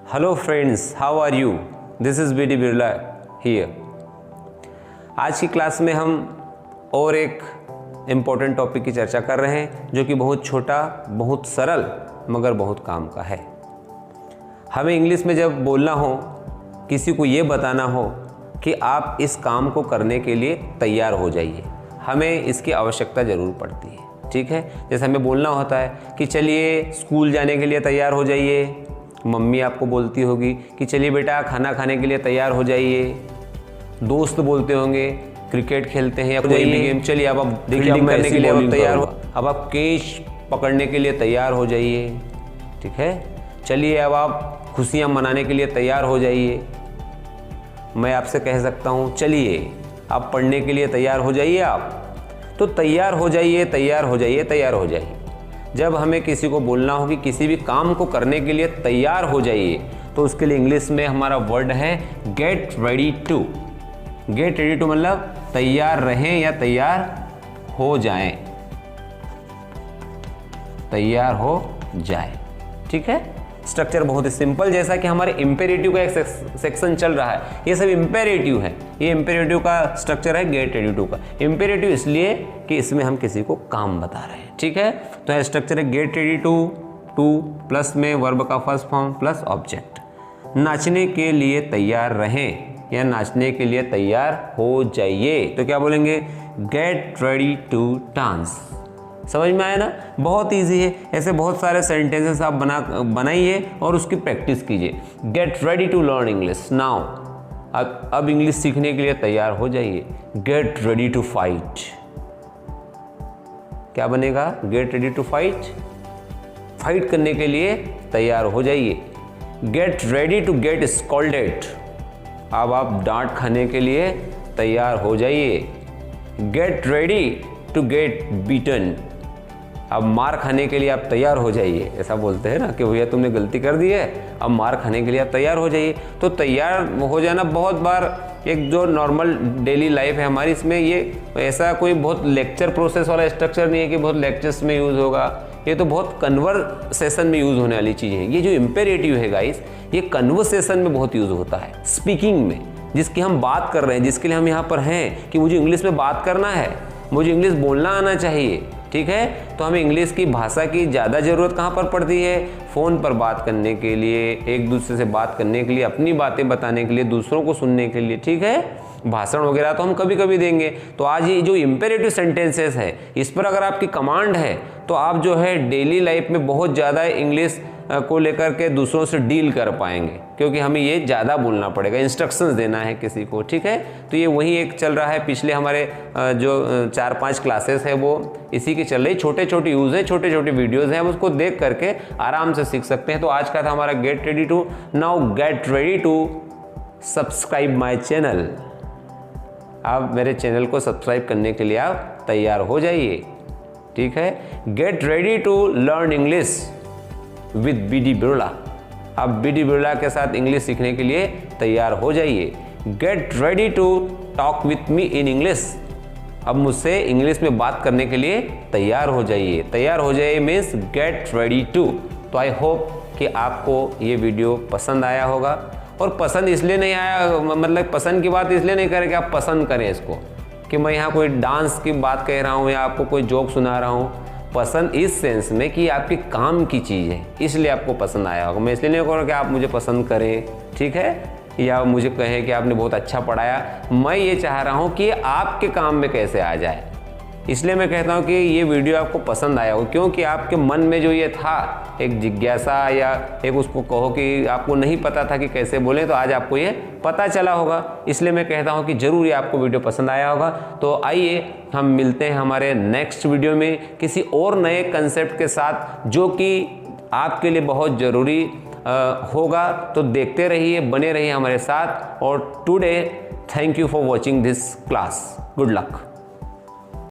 Hello friends, how are you? This is B D Birla here. आज की class में हम और एक इम्पोर्टेंट टॉपिक की चर्चा कर रहे हैं जो कि बहुत छोटा, बहुत सरल मगर बहुत काम का है। हमें इंग्लिश में जब बोलना हो, किसी को ये बताना हो कि आप इस काम को करने के लिए तैयार हो जाइए, हमें इसकी आवश्यकता ज़रूर पड़ती है। ठीक है, जैसे हमें बोलना होता है कि चलिए स्कूल जाने के लिए तैयार हो जाइए, मम्मी आपको बोलती होगी कि चलिए बेटा खाना खाने के लिए तैयार हो जाइए, दोस्त बोलते होंगे क्रिकेट खेलते हैं या कोई भी गेम, चलिए अब आप फील्डिंग करने के लिए अब तैयार हो, अब आप कैच पकड़ने के लिए तैयार हो जाइए। ठीक है, चलिए अब आप खुशियाँ मनाने के लिए तैयार हो जाइए। मैं आपसे कह सकता हूँ चलिए आप पढ़ने के लिए तैयार हो जाइए। आप तो तैयार हो जाइए, तैयार हो जाइए, तैयार हो जाइए। जब हमें किसी को बोलना हो कि किसी भी काम को करने के लिए तैयार हो जाइए, तो उसके लिए इंग्लिश में हमारा वर्ड है get ready to. Get ready to मतलब तैयार रहें या तैयार हो जाएं, तैयार हो जाए। ठीक है, स्ट्रक्चर बहुत ही सिंपल, जैसा कि हमारे इम्पेरेटिव का एक सेक्शन चल रहा है, ये सब इम्पेरेटिव है। ये इम्पेरेटिव का स्ट्रक्चर है गेट रेडी टू का। इम्पेरेटिव इसलिए कि इसमें हम किसी को काम बता रहे हैं। ठीक है, तो है स्ट्रक्चर है get ready to, to plus में वर्ब का फर्स्ट फॉर्म प्लस ऑब्जेक्ट। नाचने के लिए तैयार रहें या नाचने के लिए तैयार हो जाइए, तो क्या बोलेंगे? Get ready to dance. समझ में आया ना? बहुत इजी है। ऐसे बहुत सारे सेंटेंसेस आप बनाइए और उसकी प्रैक्टिस कीजिए। Get ready to learn English now. अब इंग्लिश सीखने के लिए तैयार हो जाइए। Get ready to fight. क्या बनेगा? Get ready to fight. Fight करने के लिए तैयार हो जाइए। Get ready to get scolded. अब आप डांट खाने के लिए तैयार हो जाइए। Get ready to get beaten. अब मार खाने के लिए आप तैयार हो जाइए। ऐसा बोलते हैं ना कि भैया तुमने गलती कर दी है, अब मार खाने के लिए आप तैयार हो जाइए। तो तैयार हो जाना बहुत बार एक जो नॉर्मल डेली लाइफ है हमारी, इसमें ये ऐसा कोई बहुत लेक्चर प्रोसेस वाला स्ट्रक्चर नहीं है कि बहुत लेक्चर्स में यूज़ होगा। ये तो बहुत कन्वर्सेशन में यूज़ होने वाली चीज़ है। ये जो इम्पेरेटिव है गाइस, ये कन्वर्सेशन में बहुत यूज़ होता है, स्पीकिंग में, जिसकी हम बात कर रहे हैं, जिसके लिए हम यहाँ पर हैं कि मुझे इंग्लिश में बात करना है, मुझे इंग्लिश बोलना आना चाहिए। ठीक है, तो हमें इंग्लिश की भाषा की ज़्यादा ज़रूरत कहाँ पर पड़ती है? फ़ोन पर बात करने के लिए, एक दूसरे से बात करने के लिए, अपनी बातें बताने के लिए, दूसरों को सुनने के लिए। ठीक है, भाषण वगैरह तो हम कभी कभी देंगे। तो आज ये जो इम्पेरेटिव सेंटेंसेस है, इस पर अगर आपकी कमांड है तो आप जो है डेली लाइफ में बहुत ज़्यादा इंग्लिश को लेकर के दूसरों से डील कर पाएंगे, क्योंकि हमें ये ज़्यादा बोलना पड़ेगा, इंस्ट्रक्शंस देना है किसी को। ठीक है, तो ये वही एक चल रहा है। पिछले हमारे जो 4-5 क्लासेस है वो इसी की चल रही, छोटे छोटे यूज़ है, छोटे छोटे वीडियोज़ हैं, उसको देख करके आराम से सीख सकते हैं। तो आज का था हमारा get ready to. Now get ready to subscribe my channel. आप मेरे चैनल को सब्सक्राइब करने के लिए आप तैयार हो जाइए। ठीक है, get ready to learn English with B D Birla. आप बी डी बिरला के साथ इंग्लिश सीखने के लिए तैयार हो जाइए। Get ready to talk with me in English. अब मुझसे इंग्लिश में बात करने के लिए तैयार हो जाइए। तैयार हो जाइए मीन्स गेट रेडी टू। तो आई होप कि आपको ये वीडियो पसंद आया होगा। और पसंद इसलिए नहीं आया, मतलब पसंद की बात इसलिए नहीं करें कि आप पसंद करें इसको, कि मैं यहाँ कोई डांस की बात कह रहा हूँ या आपको कोई जोक सुना रहा हूँ। पसंद इस सेंस में कि आपके काम की चीज़ है, इसलिए आपको पसंद आया होगा। मैं इसलिए नहीं कह रहा कि आप मुझे पसंद करें, ठीक है, या मुझे कहें कि आपने बहुत अच्छा पढ़ाया। मैं ये चाह रहा हूँ कि आपके काम में कैसे आ जाए, इसलिए मैं कहता हूँ कि ये वीडियो आपको पसंद आया हो, क्योंकि आपके मन में जो ये था एक जिज्ञासा या एक उसको कहो कि आपको नहीं पता था कि कैसे बोलें, तो आज आपको ये पता चला होगा। इसलिए मैं कहता हूँ कि ज़रूर ये आपको वीडियो पसंद आया होगा। तो आइए हम मिलते हैं हमारे नेक्स्ट वीडियो में किसी और नए कंसेप्ट के साथ, जो कि आपके लिए बहुत ज़रूरी होगा। तो देखते रहिए, बने रहिए हमारे साथ। और today thank you for watching this class. Good luck.